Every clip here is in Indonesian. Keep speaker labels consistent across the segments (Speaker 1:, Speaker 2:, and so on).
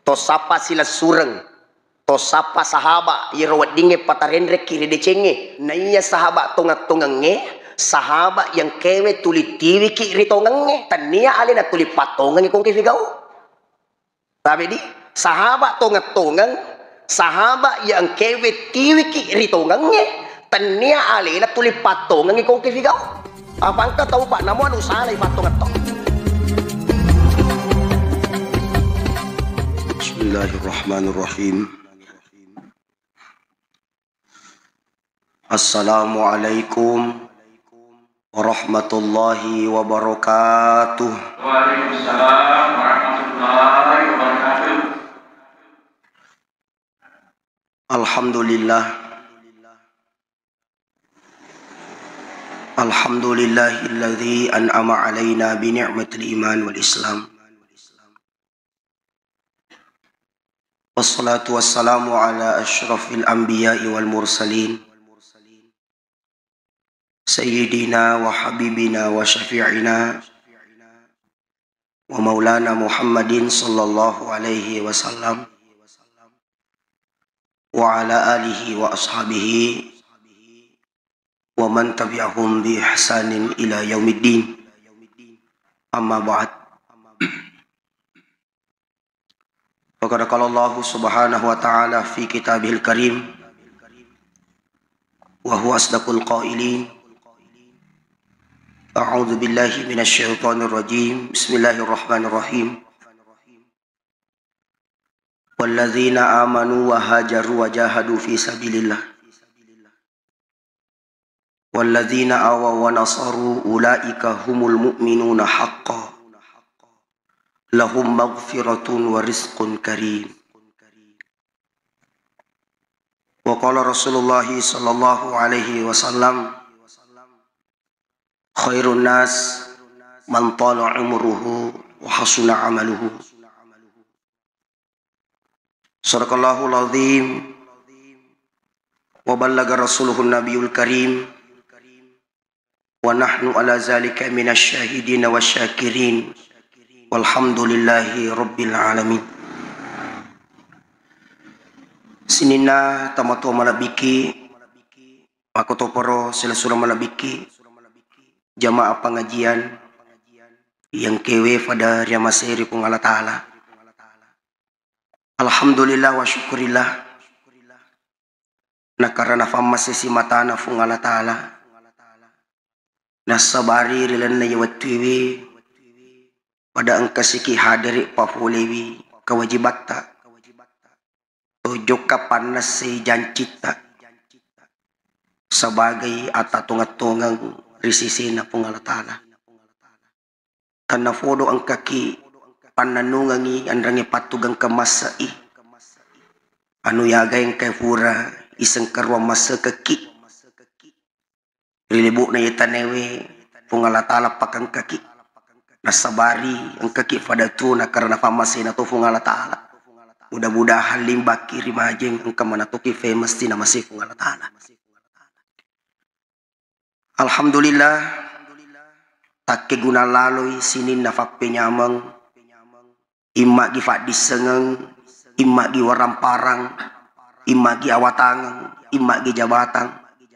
Speaker 1: to sapa sila sureng, to sapa sahaba irawat dinge patarendre kiri decenge na iya sahaba tungat-tungange sahaba yang kewe tuli tiwi ki ritongange tania alina tuli patongange kong kifigao sabi di sahaba tungat-tungang sahaba yang kewe tiwi ki ritongange tania alina tuli patongange kong kifigao apa angka tahu pak namo anu sana ipatongan to. Bismillahirrahmanirrahim. Assalamualaikum warahmatullahi wabarakatuh.
Speaker 2: Waalaikumsalam warahmatullahi wabarakatuh.
Speaker 1: Alhamdulillah. Alhamdulillahilladzi an'ama alaina bi ni'matil iman wal islam. Wassalatu wassalamu ala asyrafil anbiya'i wal mursalin Sayyidina wa habibina wa syafi'ina wa maulana Muhammadin sallallahu alaihi wasallam wa ala alihi wa ashabihi wa man tabi'ahum bi ihsanin ila yaumiddin. Amma ba'd. Faqad qala Allah subhanahu wa ta'ala fi kitabihil karim wa huwa asdaqul qailin. A'udzu billahi minasy syaithanir rajim. Bismillahirrahmanirrahim. Walladzina amanu wa hajaru wa jahadu fi sabilillah walladzina awaw wa nasaru ulaika humul mu'minuna haqqan lahum maghfiratun wa rizqun karim. Wa qala Rasulullah sallallahu alaihi wasallam khairun nas man tala umruhu wa hasuna amaluhu. Sadaqallahul azim wa ballaga rasuluhun nabiyul karim wa nahnu ala zalika minasy syahidin wasyakirin walhamdulillahi rabbil alamin. Sinina tamato malabiki makoto poro sila surah malabiki jamaah pengajian yang kewe pada riamaseri pung Allah Ta'ala. Alhamdulillah wa syukurillah na karana famasisi matana pung Allah Ta'ala nasabari rilan na yawatwiwi pada angkasiki hadiri pafulewi kawajibata tujuk kapanas si jancita sebagai atatungat-tungang risisi na pung Allah Ta'ala karena fodo ang kaki pananungangi andrangi patugang kamasai anu yagay kay fura isang karwa masa kaki rilibu na itanewe pung Allah Ta'ala pakang kaki nasabari ang kaki pada tu na karena famasi na to pung Allah Ta'ala. Mudah-mudahan limba kiri majeng ang kamanatuki famous na masih pung Allah Ta'ala. Alhamdulillah takke guna laloy sinin na fakpenyamang imma gi fadisengeng imma gi waramparang imma gi awatangang imma gi jabatang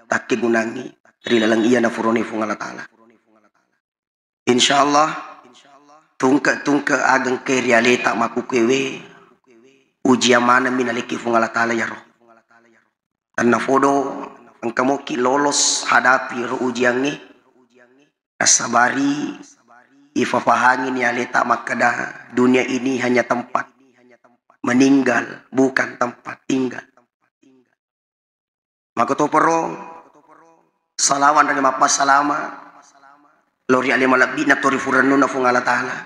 Speaker 1: takke gunangi rilalang iya na furone pung Allah Ta'ala. Insyaallah tungka agang ke realita makukewe ujian mana minaliki pung Allah Ta'ala ya roh karena fodo ang kamoki lolos hadapi ro ujian ni nasabari ifafahangin ya leta makada dunia ini hanya tempat meninggal bukan tempat tinggal. Makoto poro salawan dari mapas salama lori ale malabi na tori furano na pung Allah Ta'ala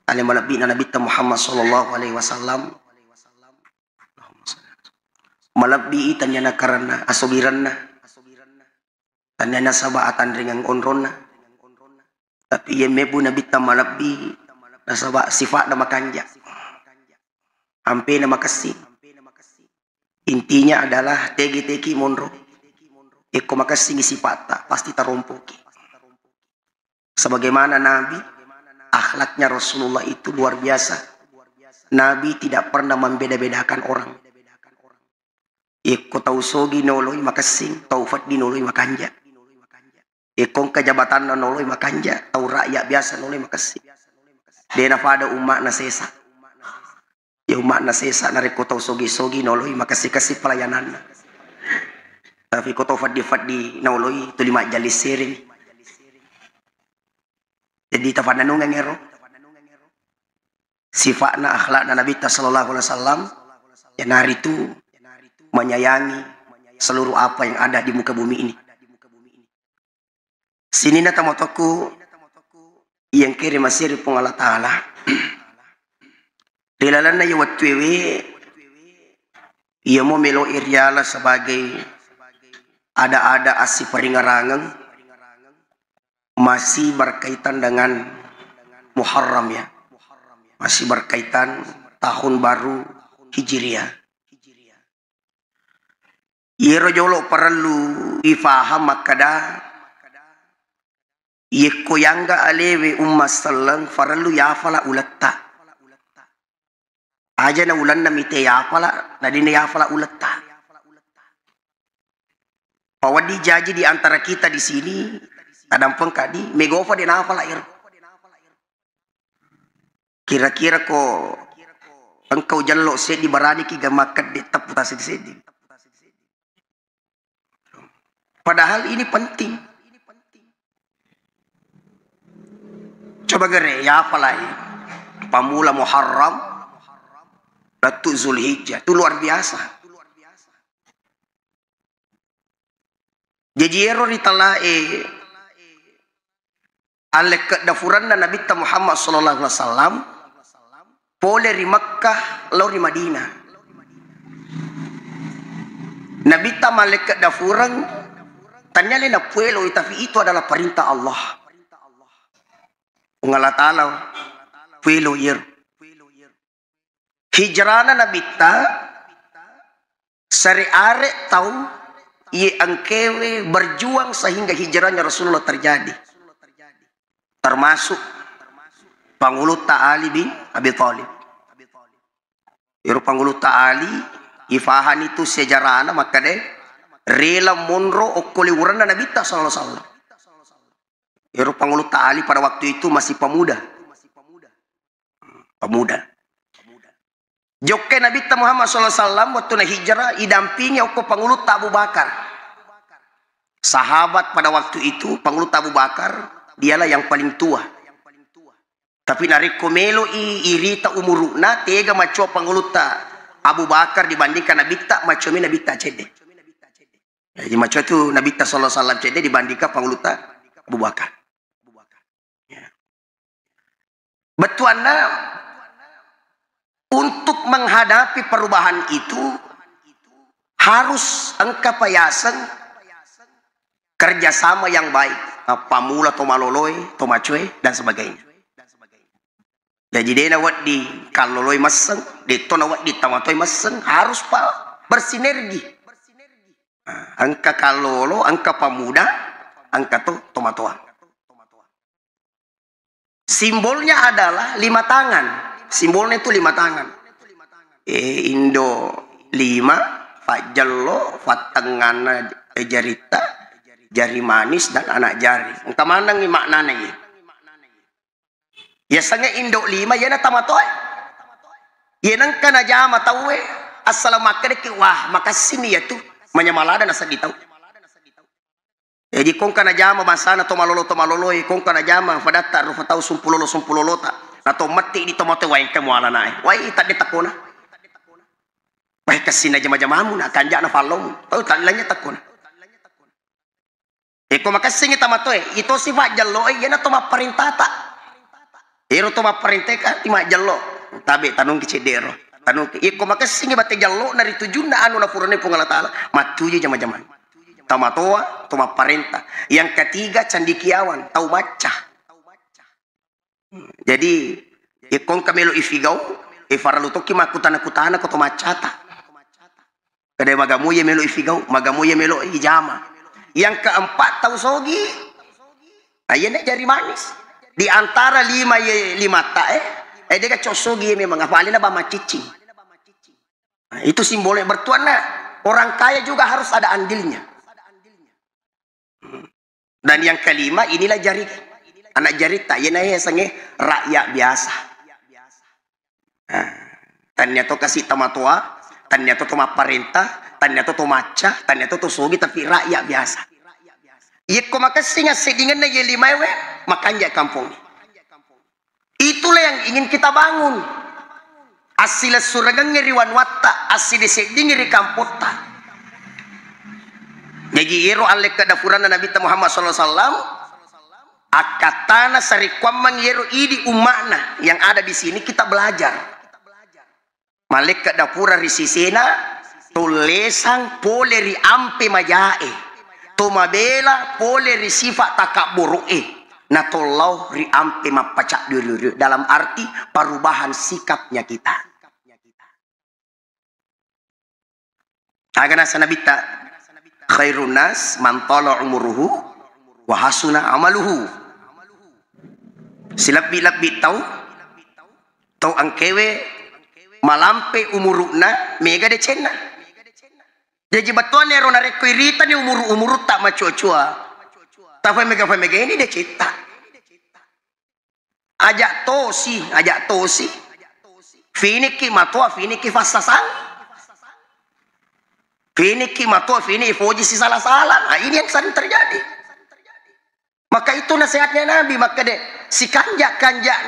Speaker 1: ale malabi na Nabi Muhammad sallallahu alaihi wasallam malabi itanya na karana asugiran na tanya na sabaatan ringang onron na tapi ye mebu Nabi malabi nasaba sifat na makanja ampe na makasih intinya adalah tegi-tegi monro eko makasih sifata pasti tarompoki sebagaimana Nabi akhlaknya Rasulullah itu luar biasa Nabi tidak pernah membeda-bedakan orang. Iko tahu sogi noloy makasing, taufat di noloy makanja. Ikong kejabatan noloy makanja, tahu rakyat biasa noloy makasing. Dena pada umat nasesa. Ya umat nasesa nariko tahu sogi noloy makasih pelayanan. Tapi ko taufat di noloy tu lima jalis sering. Jadi tafananu ngero. Sifatna akhlakna Nabi sallallahu alaihi wasallam yang hari itu menyayangi seluruh apa yang ada di muka bumi ini. Sini na tamotoku yang kiri masih pun Allah Ta'ala. Rilalan na yawat wewe ia mau melo iriala sebagai ada asi peringarangan masih berkaitan dengan Muharram ya. Masih berkaitan tahun baru Hijriah. Yero jolo perlu ifaham makada yeko yanga alewe umma sallang farallu yafala ulatta aja na ulan na mite yafala na dina yafala ulatta pawadi jaji di antara kita di sini kadang pengkadi megofa din hafala ir kira-kira ko engkau jallo sedi barani ki gamakat di taputa sedi. Padahal ini penting. Coba gere ya apalai pamula Muharram Datuk Zulhijjah itu luar biasa. Jadi error italah alek kedafuran Nabi Muhammad sallallahu alaihi wasallam pole di Makkah lalu di Madinah. Nabi malek kedafuran tanya na puelo tapi itu adalah perintah Allah. Allah Ta'ala puelo yer. Hijrana Nabi sari are tahu ye angkewe berjuang sehingga hijrahnya Rasulullah terjadi. Termasuk Pangulut Ali bin Abi Thalib. Iru Pangulut Ali ifahan itu sejarahna maka deh rela monro okoli urana Nabi sallallahu alaihi wasallam. Iru Pangulut Ali pada waktu itu masih pemuda. Jokke Nabi Muhammad sallallahu alaihi wasallam waktu hijrah idampingi okko Pangulut Abu Bakar. Sahabat pada waktu itu Pangulut Abu Bakar dialah yang paling tua. Tapi nariko melo irita umuruna tega maco Pangulut Abu Bakar dibandingkan Nabi maco Nabi cede. Jadi macam itu Nabi sallallahu alaihi wasallam cede dibandingkan Pangulut Abu Bakar. Ya. Betuanna untuk menghadapi perubahan itu harus engkau payasan kerjasama yang baik. Pamula to maloloy, to macoy dan sebagainya. Jadi dia nawat di kaloloy maseng, di to nawat di tamatoy maseng harus bersinergi. Angka kalolo, angka pemuda, angka tomatoa. Simbolnya adalah 5 tangan. Simbolnya itu 5 tangan. Indo 5, Fajallo, Fatengana jarita, jari manis dan anak jari. Engka mana ngi maknanya ya? Ya sange Indo 5 ya na tamatoy. Ya nang kana jama tawe. Assalamualaikum wah makasih nih ya tuh. Manyamalada na sa ditaw. Jadi kung kana jama masana to malolo kung kana jama fadata ru fataw sumpulolota na to mati di tomato way kamo ala na way tadi takona way kasi na jama-jamamu na kanja na falong to talanya takona kung makasing itamato ito si Fajallo yan na to maparintata iro to maparinteka ti Majallo tabi tanong kicidero tanong kung makasing bate Jallo na ritujun na ano na purone pong Allah Ta'ala matuyo jama-jaman tamatoa tumaparenta. Yang ketiga candikiawan tau baca. Jadi ikon kamelo ifigaw ifaralutoki makutana-kutana ko tumacata. Kada magamuye melo ifigaw, magamuye melo ijama. Yang keempat tau sogi. Ayan jari manis. Di antara 5 tae Dia cosogi memang apalagi na ba macicing. Nah, itu simbolnya bertuan na. Orang kaya juga harus ada andilnya. Dan yang kelima inilah jari anak jarita ya sange rakyat biasa. Nah, tanya to kasih tamatua, tanya to perintah, tanya to maca, tanya to sugi tapi rakyat biasa. Iya ko makasih ngasih dengan na lima we makanya kampung. Itulah yang ingin kita bangun. Asila suragang ngeriwan watta, asila seding ngeri kampota. Jadi iro alek kadafuran Nabi Muhammad SAW, akatana sarikwam mangiro idi umakna yang ada di sini kita belajar. Malek kadapura risisena, tulesang pole ri ampe majae, tumabela pole ri sifat takabburu'e. Natollau ri ampe mapacak dulu dalam arti perubahan sikapnya kita. Agana sanabita khairun nas man tala umuruhu wa hasuna amaluhu. Silabbi tau ang kewe malampe umuruna mega de cena. Jadi batuan ero na rekwirita ni umuru tak macua-cua. Tapi mega ini dia cita. Ajak tosi. Finiki matua, finiki fasasang. Finiki matua, finiki foji si salah-salah. Nah, ini yang sering terjadi. Maka itu nasihatnya Nabi. Maka si kanjak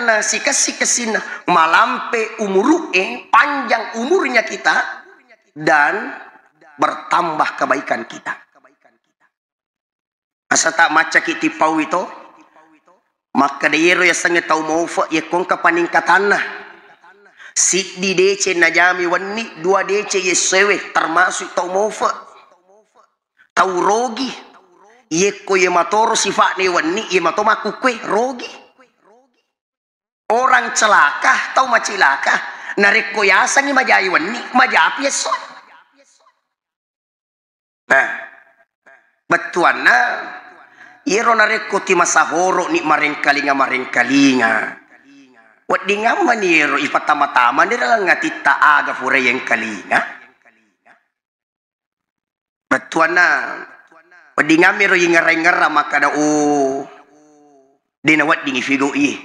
Speaker 1: na, si kesina malampe umuru'e, panjang umurnya kita dan bertambah kebaikan kita. Asa tak maca kiti pau itu, maka dayero ya sange tau mau fa ya kong kapaningkatan na. Si di DC najami wani 2 DC ya sewe termasuk tau mau fa. Tau rogi, ye ko ye matoro sifat ni wani ye mato makukwe rogi. Orang celaka tau macilaka, narik ko yasa ni majai wani majapi ya so. Nah, betuana iro nareko ti masahoro ni marengkalinga. Wat di ngaman iro ipatama-tama nila lang nga tita aga fure yang kalinga. Betuana wat di ngam iro yung ngara makada o dinawat dingi figo iye.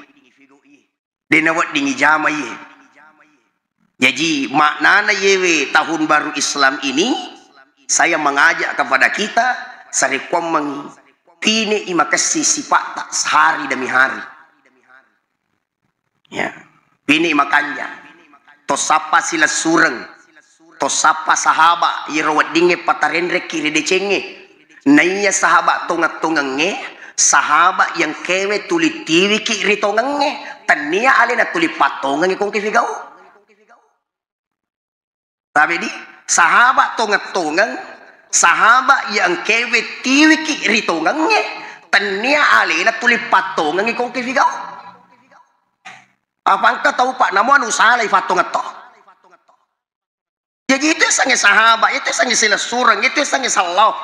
Speaker 1: Dinawat dingi jama iye. Jadi maknana yewe tahun baru Islam ini saya mengajak kepada kita sarikwam pini imakasi sifat tak sehari demi hari. Ya, pini makanya. Tosapa sila sureng, tosapa sahaba irawat dinge patarendre kiri decenge. Naiya sahabat tungat-tungenge, sahabat yang kewe tuli tiwi kiri tongenge, tania alena tuli patongange kong kifigau. Tapi di sahabat tungat-tungang, sahabat yang kewe tiwi ki ritongange tania alena tuli patongange kong kifigau. Apa engkau tahu Pak namu anu salai patongat to. Jadi itu sange sahabat, itu sange sila surang, itu sange salau.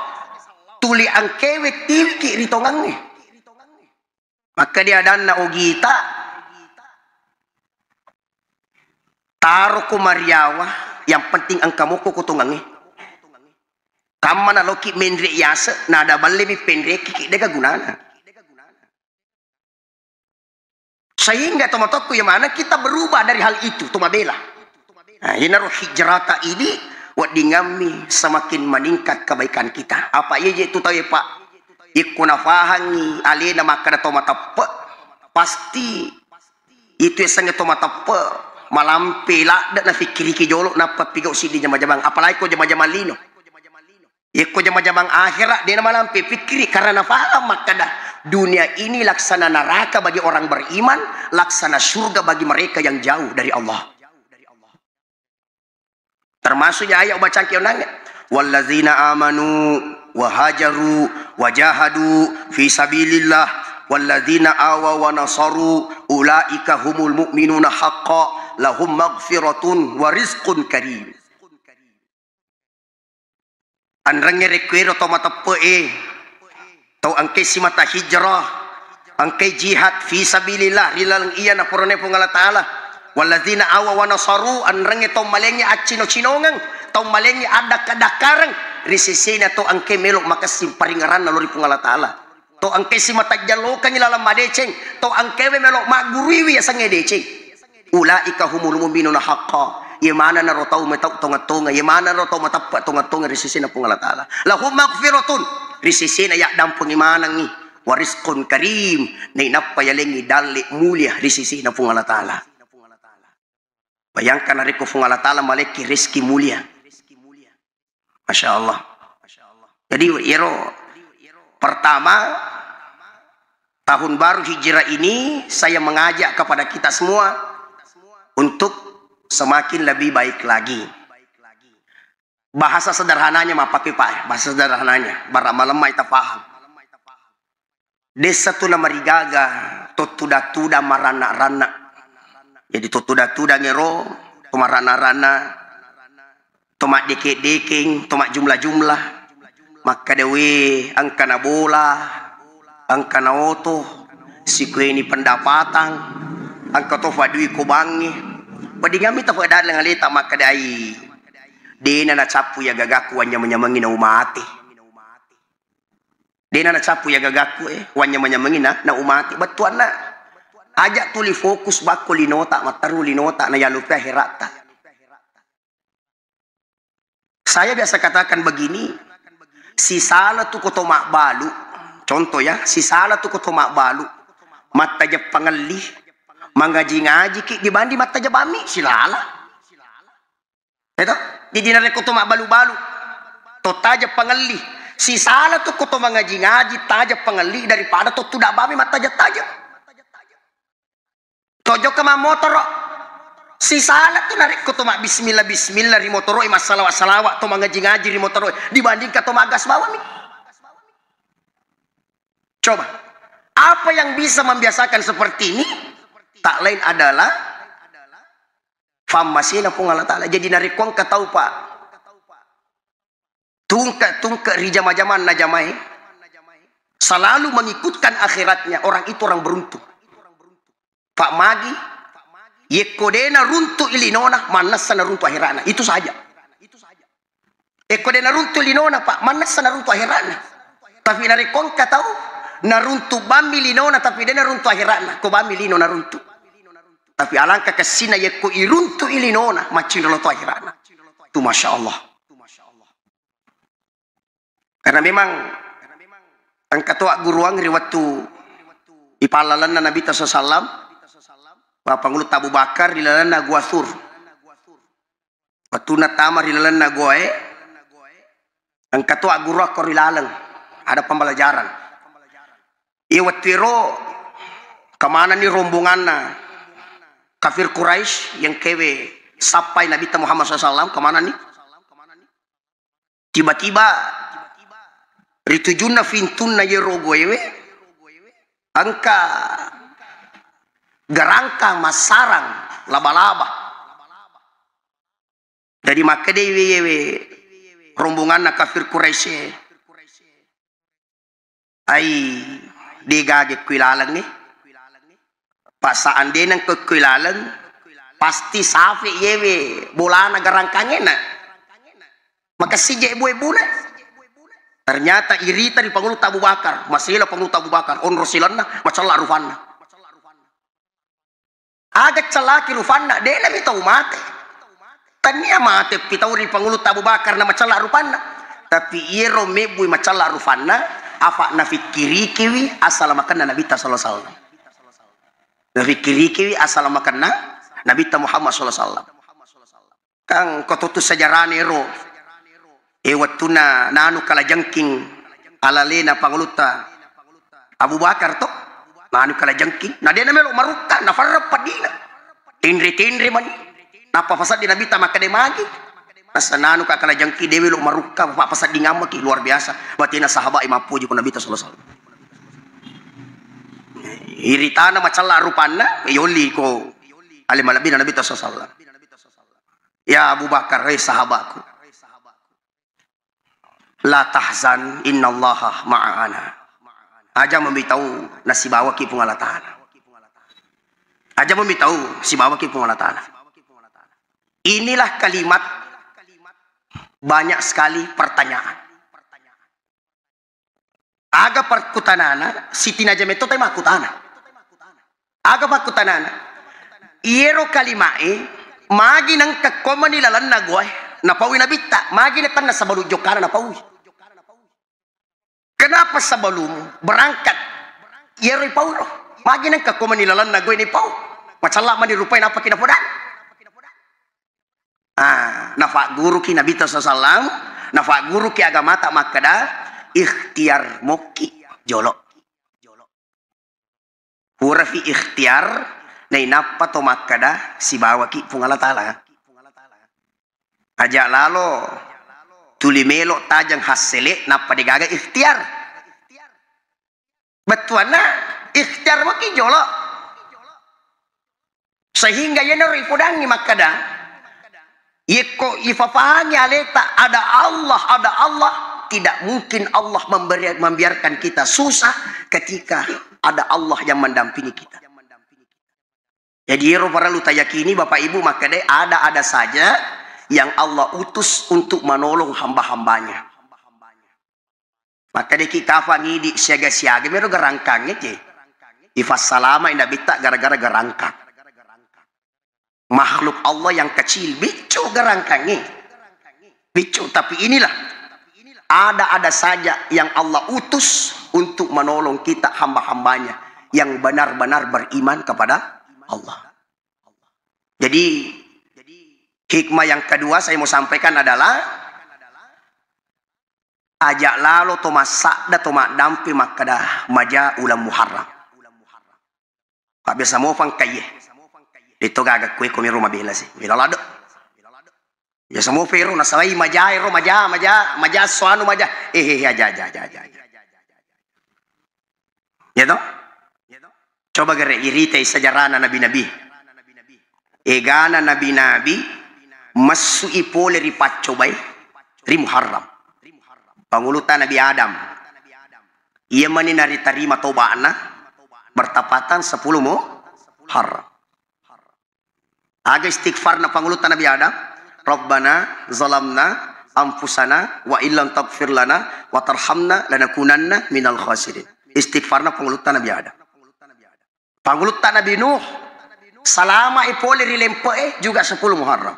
Speaker 1: Tuli ang kewe tiwi ki ritongange. Maka dia dana ogita taruh ku mariawa, yang penting ang kamu ku kutungange. Kama na loki mendre yasa na ada balle mi pendre kiki dega gunana. Sehingga tomatokku yang mana kita berubah dari hal itu tumabela. Nah, ini roh hijrata ini wat dingami semakin meningkat kebaikan kita. Apa ye itu tahu ya Pak? Ikuna fahangi alena makana tomatape pasti itu sangat tomatape malampe la na fikiri ki jolok na papigau sidi jama-jamang apalagi ko jama-jamang lino. Iko jama-jamang akhirat dia malampe fikiri karena faham makana dunia ini laksana neraka bagi orang beriman, laksana surga bagi mereka yang jauh dari Allah. Termasuknya ayat bacaan kionang, wallazina amanu wa hajaru wa jahadu fi sabilillah wallazina awa wa nasaru ulaika humul mu'minuna haqqan lahum maghfiratun wa rizqun karim. Anrangnya rekwero tomatape tau angke si mata hijrah angke jihad fi sabilillah rilang iya na porone pong Allah Ta'ala Walladzina awa wa nasaru anrenge to malengi acino cinongang to malengi ada kadakarang risisina to angke melok makasim paringaran naluri pungala taala to angke si mata jalokan ilalam madeceng to angke melok maguriwi asange deceng ulaika humul mu'minuna haqqan yamana na rotau metau tonga-tonga yamana rotau matappa tonga-tonga risisina pungala taala lahum maghfiratun risisina ya dampung imanang ni warizqun karim na inapayalengi dali mulia risisina pungala taala. Bayangkan hari kufungala ta'ala maleki rezeki mulia. Masya Allah. Jadi pertama tahun baru hijrah ini saya mengajak kepada kita semua untuk semakin lebih baik lagi. Bahasa sederhananya mah pakai pak, bahasa sederhananya bara malam kita paham. Desa tuna marigaga totuda-tuda marana-rana. Jadi tutuda-tuda ngero, tomak rana-rana, tomak deke-deking, tomak jumlah-jumlah. Maka dewe angkana bola, angkana oto, si ini pendapatan, angka to fadui kubangi. Badingami ta fadad lang alita maka dai. Dena na capu ya gagaku wanya menyamangi na umati. Dena na capu ya gagaku wanya menyamangi na umati. Batuan na. Ajak tuli fokus bako linota mataru linota na yalupa herata. Saya biasa katakan begini, si salah tu koto mak balu, contoh ya, si salah tu koto mak balu, mata je pangalih, mangaji-ngaji ki dibandi mata je bami silala. Itu, di dinare koto mak balu-balu, to taja pangalih, si salah tu koto mangaji-ngaji taja pangalih daripada to tidak bami mata je taja. Tojo ke motor si salah tu narik ko tuma bismillah bismillah ri motor masalah salawat to ngaji-ngaji ri motor dibanding ka to magas bawa mi. Coba apa yang bisa membiasakan seperti ini tak lain adalah famasina pungala taala. Jadi narik kong ka tahu pak tungka ri jama-jaman na jamai selalu mengikutkan akhiratnya. Orang itu orang beruntung. Pak Magi, yekodena runtu ilinona, manasana runtu akhirana. Itu saja. Yekodena runtu ilinona, Pak, manasana runtu akhirana. Tapi nari kongka tahu, naruntu bami linona, tapi dena runtu akhirana. Ko bami linona runtu. Tapi alangkah kesina yeko iruntu ilinona, macin lo tu akhirana. Itu masya Allah. Karena memang angkat tua guruang riwatu ipalalan na Nabi sallallahu Pangulut Abu Bakar di lalan na Guasur. Patuna tamar di lalan na Goe. Ang katua guru ako rilalang. Ada pembelajaran. Iwatiro kemana ni rombongan na kafir Quraisy yang kewe sampai Nabi Muhammad SAW kemana nih? Tiba-tiba ritujuna fintun na yero goewe angka garangka masarang laba-laba dari maka dewe rombongan na kafir Quraisy ay digage kuilalang ni pasaan din ng kuilalang pasti safi yewe bola na garangkangena maka sije bue-buna ternyata irita di Pangulut Abu Bakar masila Pangulut Abu Bakar on rosilanna macalla rufanna agak celaki rufanna dena bitau mate tania mate pitau ri Pangulut Abu Bakar na macalla rufanna tapi iro mebu macalla rufanna afa na fikiri kiwi asal makan Nabi sallallahu alaihi wasallam na fikiri kiwi asal makan Nabi Muhammad sallallahu alaihi wasallam kang kotutus sejarah ro watuna nanu kala jangking alalena Pangulut Abu Bakar to nanu kala jangking na dena melo maruka na farra padina tindri man napa pasad di Nabi makade magi asa nanu ka kala jangki dewe lo maruka pa pasad di ngamaki luar biasa batina sahabat imapuji ko Nabi sallallahu alaihi wasallam iritana macalla rupanna yoli ko ali malabi Nabi sallallahu alaihi wasallam ya Abu Bakar sahabatku la tahzan innallaha ma'ana aja memberitahu nasibawa ki pungalatan Aja mau tahu si bawa ki pengalatana. Inilah kalimat banyak sekali pertanyaan. Aga perkutanana Siti Najam itu tema kutana. Aga perkutanana. Iero kalimae magi nang kakomani lalan na goy na pawi na bitta magi na tan na sabalu jokara na pawi. Kenapa sebelum berangkat iero paulo magi nang kakomani lalan na goy ni pau. Masalah mani rupai napa kinapodan. Nafa guru ki Nabi sallallahu nafa guru ki agama tak makada ikhtiar moki jolo hurafi ikhtiar nay napa to makada si bawa ki pungalatala aja lalo tulimelo tajang hasele napa digaga ikhtiar betuana ikhtiar moki jolo sehingga yenori pudangi makada Yeko ifafahani aleta ada Allah, tidak mungkin Allah membiarkan kita susah ketika ada Allah yang mendampingi kita. Jadi para lu tayakini Bapak Ibu maka deh ada saja yang Allah utus untuk menolong hamba-hambanya. Maka deh kita ngidi siaga-siaga mero gerangkangnya je. Ifas salama indah bita gara-gara gerangkang. Makhluk Allah yang kecil bicu gerangkangi bicu, tapi inilah ada saja yang Allah utus untuk menolong kita hamba-hambanya yang benar-benar beriman kepada Allah. Jadi hikmah yang kedua saya mau sampaikan adalah ajak lalu to masakda to dampi makada maja ulam muharram. Pak biasa mau fang kaye dito gaga kue komi rumah bela sih bilalado ya semua fero nasawai maja suanu maja aja ya toh coba gere irite sejarahna nabi egana nabi masui pole ripacco bay ri muharram pangulutan nabi Adam ia mani nari tarima tobana bertapatan 10 muharram. Aga istighfar na pangulutan Nabi Adam, Rabbana zalamna anfusana wa illam taghfir lana wa tarhamna lanakunanna minal khasirin. Istighfar na pangulutan Nabi Adam. Pangulutan Nabi Nuh salama ipole rilempe juga 10 Muharram.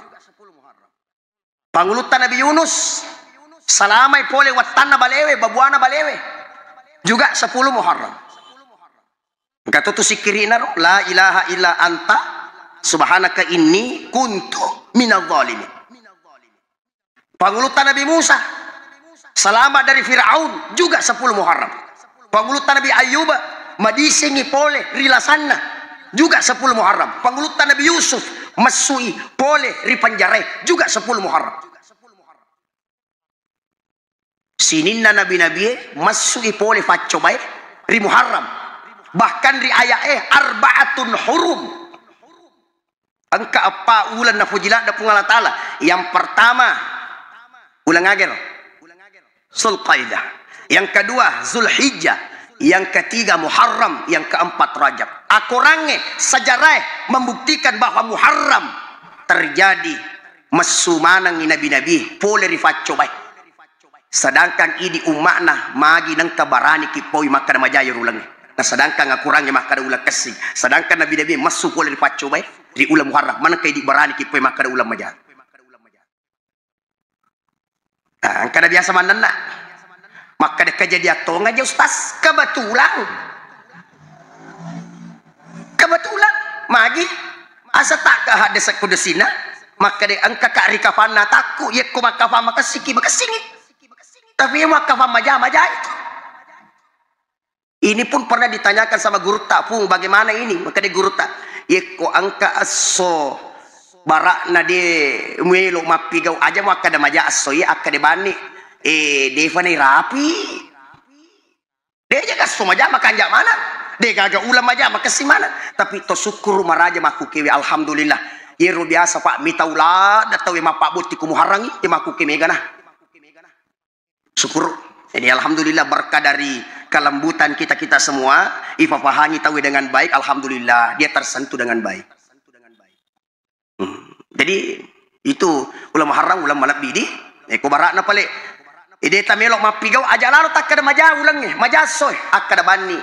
Speaker 1: Pangulutan Nabi Yunus salama ipole watana balewe babuana balewe juga 10 Muharram. Kata tu sikirina la ilaha illa anta subhanaka inni kuntu minadh dhalimin. Pangulutan Nabi Musa selamat dari Firaun juga 10 Muharram. Pangulutan Nabi Ayub madisingi pole rilasanna juga 10 Muharram. Pangulutan Nabi Yusuf masui pole ripanjarai juga 10 Muharram. Sininna nabi-nabi masui pole facco bae ri Muharram. Bahkan ri ayae arba'atun hurum. Angka apa ulan na fujilat da pungala taala. Yang pertama ulang ager Zulqaidah, yang kedua Zulhijjah, yang ketiga Muharram, yang keempat Rajab. Akurange sejarah membuktikan bahwa Muharram terjadi mesumanang nabi-nabi pole rifacco bae. Sedangkan ini umakna magi nang kabarani kipoi maka majaya ulang. Nah sedangkan akurangnya maka ulang kasih. Sedangkan nabi-nabi masu pole rifacco bae di ulam Muharram mana kay di barani kipoi maka ulam majaya. Nah, kada biasa mandan nak. Maka ada kejadian to ngaja ustaz kebetulan magi asa tak ka hades kudesina maka de angka ka rikafana takku ye ko makafa makasiki tapi makafa maja itu. Ini pun pernah ditanyakan sama guru tak pun bagaimana ini maka de guru tak ye ko angka aso barak na de muelo mapigau aja maka da maja aso ya akka de bani devani rapi dia jaga semua aja makan jak mana dia gaga ulam aja makasih mana tapi to syukur maraja maku kewe alhamdulillah yero biasa pak mitaula datau ma pak buti ku muharangi maku kewe gana syukur Jadi alhamdulillah berkah dari kelembutan kita semua, ifa pahami tahu dengan baik, alhamdulillah dia tersentuh dengan baik. Jadi itu ulama haram ulama lebih di ko barak na pale ide tamelok mapigau aja lalu tak kada maja ulangnya majasoy akada bani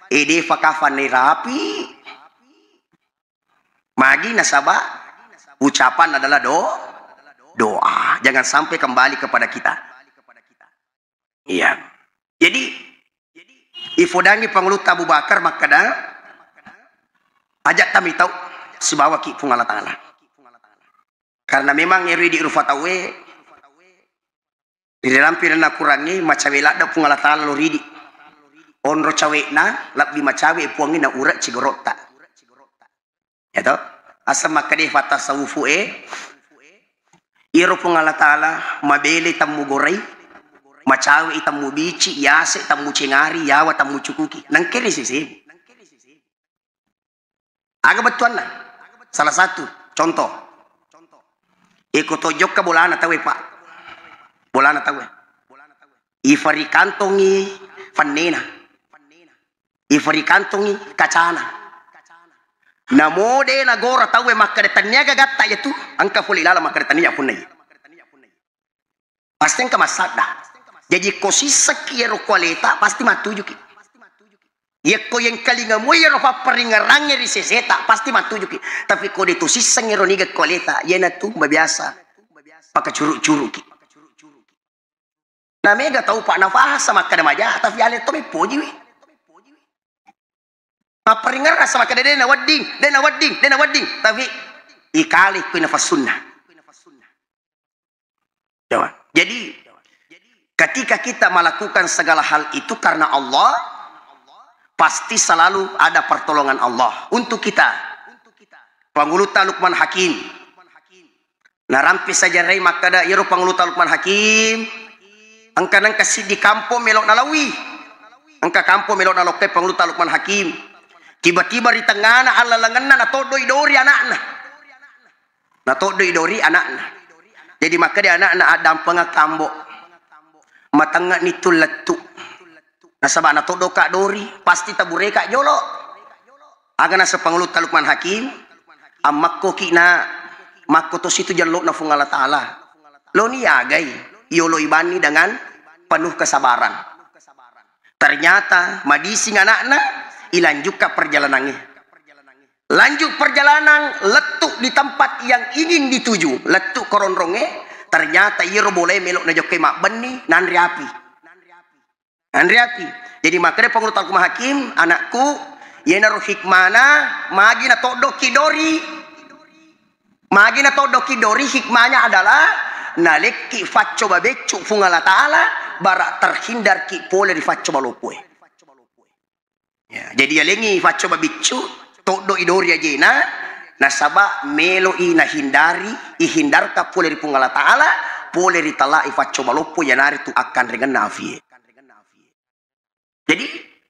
Speaker 1: ide fakafan ni rapi magi nasaba ucapan adalah doa, jangan sampai kembali kepada kita. Iya. Jadi ifodangi pangluta Abu Bakar makada ajak kami tahu sebawa ki pung Allah Ta'ala. Karena memang eri di urfatawe di dalam pirana kurangi macawela da pung Allah Ta'ala lo ridi. Onro cawena labdi macawe puangi na urat cigorota. Ya toh? Asam makade fata sawufu iro pung Allah Ta'ala mabele tamu gorei macawe itamu bici yase tamu cengari yawa tamu cukuki nang kiri sih agak betuan lah salah satu contoh ikut tojok ke bolana tawe pak bolana tawe ifari kantongi fanena ifari kantongi kacana namode na gora tawe makade tanyaga gatta yatu angka fuli lala makade tanya punai pasti angka masada. Jadi kosisa kiero kualita pasti matuju ki. Ya ko yang kalinga mo yero paparingarangnya di seseta pasti matuju ki. Tapi ko dito sisa ngero niga kualita ya na tu mabiasa. Paka curuk-curuk ki. Na mega tahu pak nafas sama kada maja tapi ale to me poji wi. Paparingar sama kada dena wadding tapi ikali ko nafas sunnah. Jadi ketika kita melakukan segala hal itu karena Allah, pasti selalu ada pertolongan Allah untuk kita. Panguluta Luqman Hakim. Narampi saja rei makada iro panguluta Luqman Hakim. Angka nang kasih di kampo melok nalawi. Angka kampo melok naloke panguluta Luqman Hakim. Tiba-tiba di tengah na alalangan na todo idori anakna. Na todo idori anakna. Jadi maka dia anak-anak adam pengakambo. Matanga nitul letu nasaba na todo ka dori pasti tabure ka jolo aga na sa pangulut Luqman Hakim amakko kina makko to situ jallo na fung Allah Ta'ala lo ni agay yolo ibani dengan penuh kesabaran ternyata madising anakna ilanjut ka perjalanannya lanjut perjalanan letuk di tempat yang ingin dituju letuk koronronge ternyata iro boleh melok na jokke mak beni nandri api. Jadi makanya pangurut Luqman Hakim anakku yena ro hikmana magi na todo kidori. Magi na todo kidori hikmahnya adalah naleki faccio babeccu fung Allah Ta'ala bara terhindar ki pole di faccio balopue. Ya, jadi ya lengi faccio babeccu todo idori ajena nasaba melo ina hindari ihindar ka pole ripung Allah Ta'ala pole ritala ifacco baloppo yanari tu akan dengan nafi. Jadi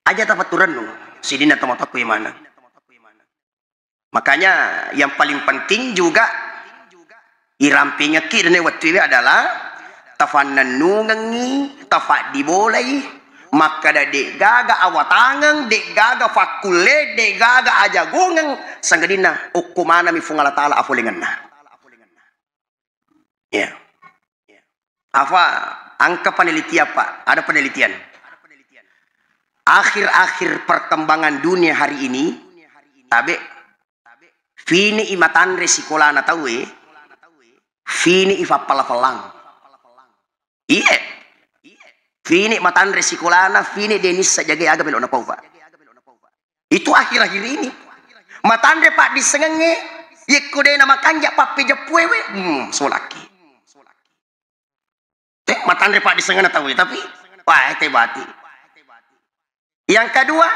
Speaker 1: aja tapaturan no sidina tomato yang mana. Makanya yang paling penting juga irampinya kirne waktu adalah tafannan nungangi tafak dibolai maka da dek gaga awatangang dek gaga fakule dek gaga aja gongang sanggadina ukumana mi fung Allah Ta'ala afulingan na ya apa angka penelitian pak ada penelitian akhir-akhir perkembangan dunia hari ini tabe fini imatan resikolana tahu fini ifapalafalang iya fini matan resikolana fini denis sajaga aga belok na paupa itu akhir-akhir ini matande pak disengenge yekode nama kanjak papi jepuewe solaki matande pak disengenge tahu tapi wah tebati yang kedua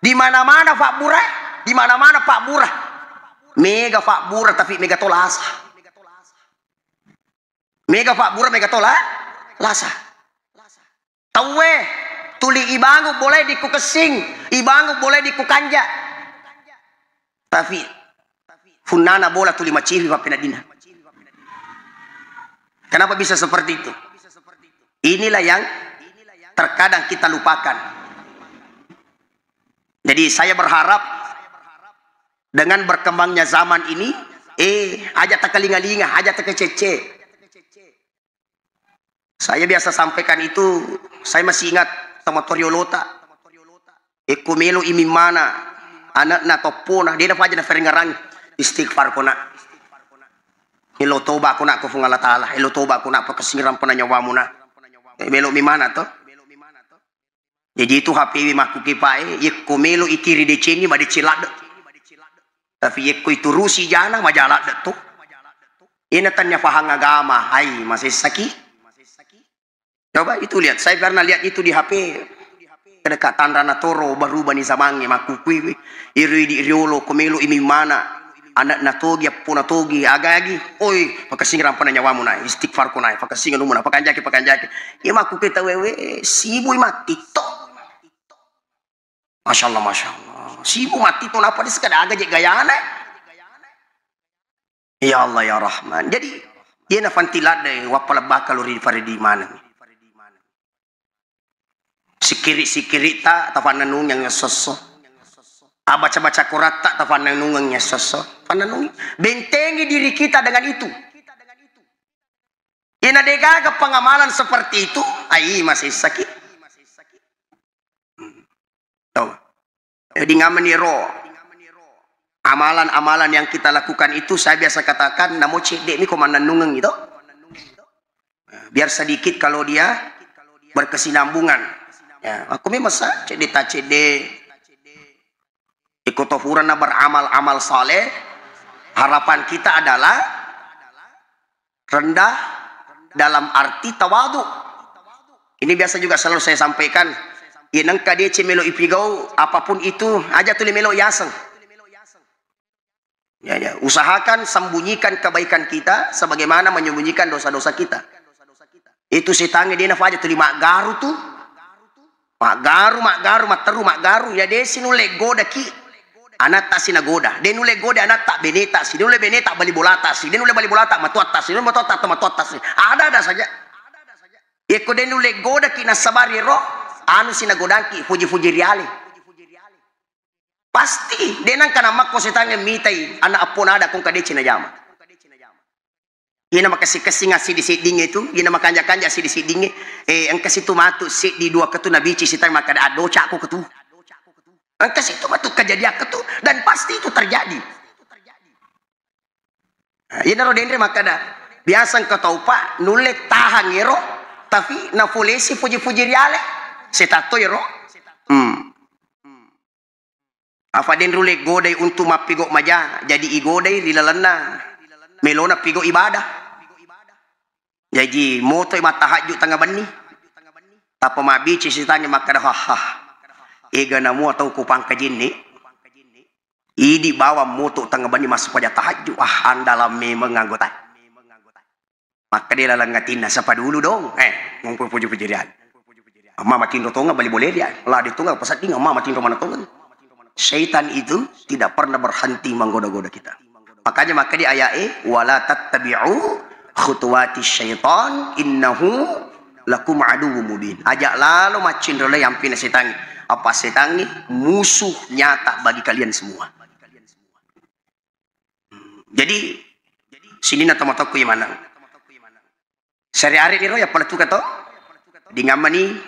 Speaker 1: di mana-mana Pak Burah di mana-mana Pak Burah mega Pak Burah tapi mega tolasa mega Pak Burah mega tolasa tawe tuli ibangu boleh diku kesing ibangu boleh diku kanjak tapi funana bola tuli macivi papinadina. Kenapa bisa seperti itu? Inilah yang terkadang kita lupakan. Jadi saya berharap dengan berkembangnya zaman ini, aja tak kelinga-linga, aja tak kecece. Saya biasa sampaikan itu, saya masih ingat sama Toriolota. Melo imimana, anak na topona, dia dapat aja na feringarang istighfar ko na. Ilo toba ko na ko fung Allah Ta'ala, ilo toba ko na pagkasingiran po na nyawa mo na. Melo imimana to. Jadi itu HPW makukipae, melo ikiri de cengi ma de cilad. Tapi itu rusi jana majalad to. Inatan niya fahang agama, ay masih sakit. Coba itu lihat, saya pernah lihat itu di HP. Kedekatan Rana Toro baru bani zamannya makukui iri di riolo komelo imi mana anak natogi apuna togi agagi oi pakasingiran pana nyawamu na istighfar ko na pakasingan mo na pakanjaki ya maku kita wewe sibu mati to masyaallah sibu mati to napa di sekada aga je gayana ya Allah ya Rahman. Jadi dia na fantilade wapala bakal uri faridi mana sikiri tak tafananung yang soso baca Quran tak tafananung yang soso pananung bentengi diri kita dengan itu. Ina dega pengamalan seperti itu masih sakit. Tahu di ngamaniro amalan-amalan yang kita lakukan itu saya biasa katakan namo cedek ni komandanung gitu biar sedikit kalau dia berkesinambungan. Ya, aku memang cede ikotofuran beramal-amal saleh. Harapan kita adalah rendah dalam arti tawadu. Ini biasa juga selalu saya sampaikan. Inang kadece melo ipigau apapun itu aja tuli melo yaseng. Ya, usahakan sembunyikan kebaikan kita sebagaimana menyembunyikan dosa-dosa kita. Itu setange dia nafaja tuli mak garu tuh. Mak garu ya de sinule goda ki anak tak sinagoda de nule goda anak tak beneta si nule beneta bali bolata si de nule bali bolata matuata si nule matuata si ada saja eko de nule goda ki nasabari ro anu sinagodanki fuji riale pasti de nang kana makko setange mitai anak apon ada kung kade cina jama. Ina makasih-kasih ngasi di siding itu, ina makanja-kanja si di siding ang kasi tumatu si di dua ketu nabici si tayo makada adoca ako ketu. Ang kasi tumatu kejadian ketu dan pasti itu terjadi. Ina ro dendre makada biasang ketau pak nulet tahan yero tapi na fulesi fuji riale setato yero. Apa den rule godai untuk mapigo maja jadi igodai rilalana melona pigo ibadah. Jadi moto matahaju tangga bani. Tapa mabici sitanya makada ega namu atau kupang kajini. Idi bawa moto tangga bani masuk pada tahaju. Andalam memang anggota. Maka dia lalangatin siapa dulu dong. Ngumpul puji-pujian. Mama tindo tonga bali boleh dia. Lah ditunga pasat tinggal mama tindo mana tonga. Syaitan itu tidak pernah berhenti menggoda-goda kita. Makanya maka di ayat wala tattabi'u khutuwati syaitan innahu lakum aduwwum mubin. Ajak lalu macin rela yang pina setan. Apa setan ni? Musuh nyata bagi kalian semua. Jadi sini na tomato yang mana? Sehari-hari ni ro ya pala tu kato. Di ngamani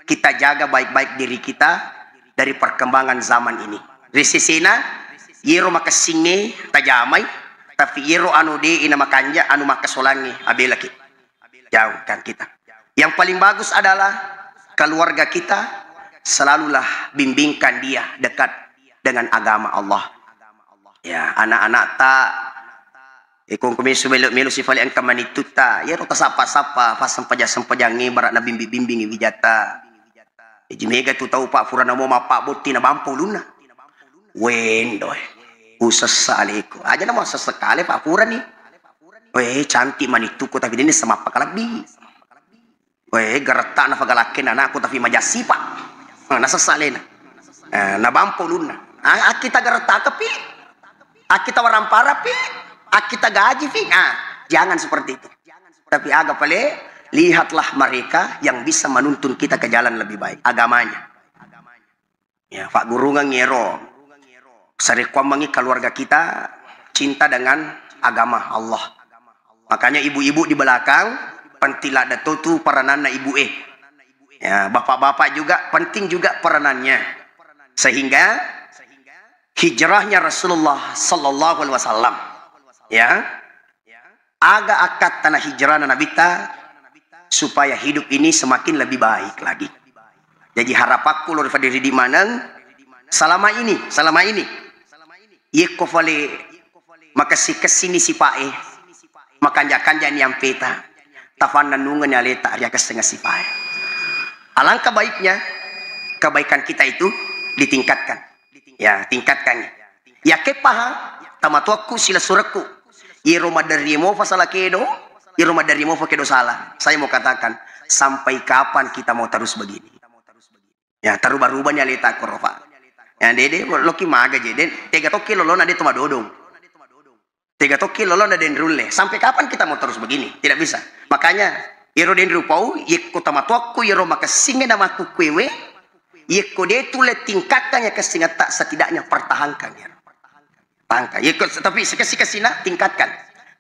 Speaker 1: kita jaga baik-baik diri kita dari perkembangan zaman ini. Resesena yero makasinge tajamay tapi yero anu de ina makanja anu makasolangi abelaki jauhkan kita. Yang paling bagus adalah keluarga kita selalulah bimbingkan dia dekat dengan agama Allah. Ya, anak-anak tak kung kumisu melo sifali ang kamanituta yero tasapa-sapa pasang pajang barat na bimbing wijata. Jimega tu tahu pak furana mo mapak boti na bampo luna. Wendoy. Usasaliku aja nama sesekali Pak Pura nih. Cantik manitu ko tapi ini sama pakalagbi. Gertak na pagalakin anakku tapi majasi pak. Nasasalina. Nabampo luna. Kita gertak tapi kita warampara pi. Kita gaji pi. Jangan seperti itu. Tapi agak pale Lihatlah mereka yang bisa menuntun kita ke jalan lebih baik. Agamanya. Ya, Pak Guru ngero. Sarikuamangi keluarga kita cinta dengan agama Allah. Makanya ibu-ibu di belakang pentilak datutu perananna ibu Ya, bapak-bapak juga penting juga peranannya. Sehingga hijrahnya Rasulullah sallallahu alaihi wasallam ya aga akad tanah hijrah Nabi ta supaya hidup ini semakin lebih baik lagi. Jadi harapanku lor diri di mana selama ini yeko vale makasih kesini si pae makanjakan yang peta tafan nanungan ya leta arya kesetengah si pae. Alangkah baiknya kebaikan kita itu ditingkatkan. Ya, tingkatkan. Ya kepaha tamatuaku sila suraku. Iro madarimo fasala kedo, iro madarimo fa kedo salah. Saya mau katakan, sampai kapan kita mau terus begini? Ya, taruba-rubanya leta korofa. Ya, dede loki maga jeden, tega toki lolona de toma dodong. Tega toki lolona den rulle. Sampai kapan kita mau terus begini? Tidak bisa. Makanya iro den rupau, yekko tamatuaku iro makasingin nama kukwewe. Yeko dia itu tingkatkan ya kesingat tak setidaknya pertahankan ya. Pertahankan. Yeko tapi sekasih-kasihna tingkatkan.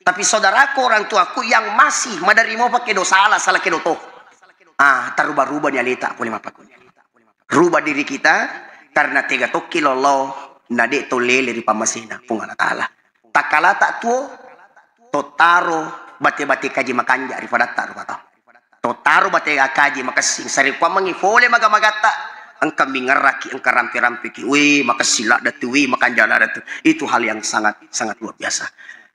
Speaker 1: Tapi saudaraku orang tuaku yang masih madarimo pakai dosa salah kedo toh. Terubah-rubah nya leta boleh mapakunya. Rubah diri kita karena tega toki lolo nade to lele di pamasina pungana taala. Takala tak tuo totaro bate-bate kaji makanja rifada taru kata. Totaro bate kaji makasing sari kwamangi fole magamagata. Engkau mengeraki, engkau rampi-rampi ki, maka silak datu, makan jala datu. Itu hal yang sangat luar biasa.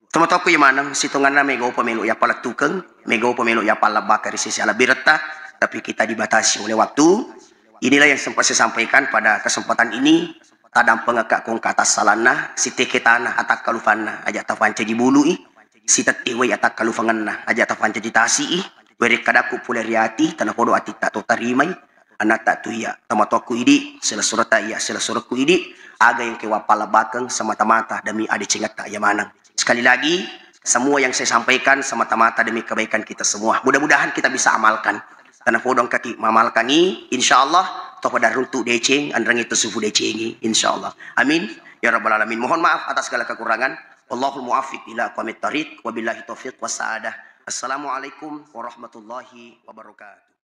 Speaker 1: Teman-teman aku yang mana, situngan mega pemilu ya pala tukeng, mega pemilu ya pala bakar sisi ala birta, tapi kita dibatasi oleh waktu. Inilah yang sempat saya sampaikan pada kesempatan ini. Tadang pengakak kong kata salana, si teke tanah atak kalufana, aja tafanca di bului, si tetiwe atak kalufanganna, aja tafanca di tasi, beri kadaku puleriati, tanah podo ati tak tarimai. Anak tak tu ya tamatoku idi sila surata ya sila suratku idi aga yang kewapala bakang semata-mata demi adi cengat tak ya manang. Sekali lagi semua yang saya sampaikan semata-mata demi kebaikan kita semua. Mudah-mudahan kita bisa amalkan. Tanah podong kaki mamalkan ini insyaallah toh pada runtuk deceng andrang itu sufu decengi insyaallah. Amin ya rabbal alamin. Mohon maaf atas segala kekurangan. Wallahul muwaffiq ila aqwamit thariq wabillahi taufiq wassadah. Assalamualaikum warahmatullahi wabarakatuh.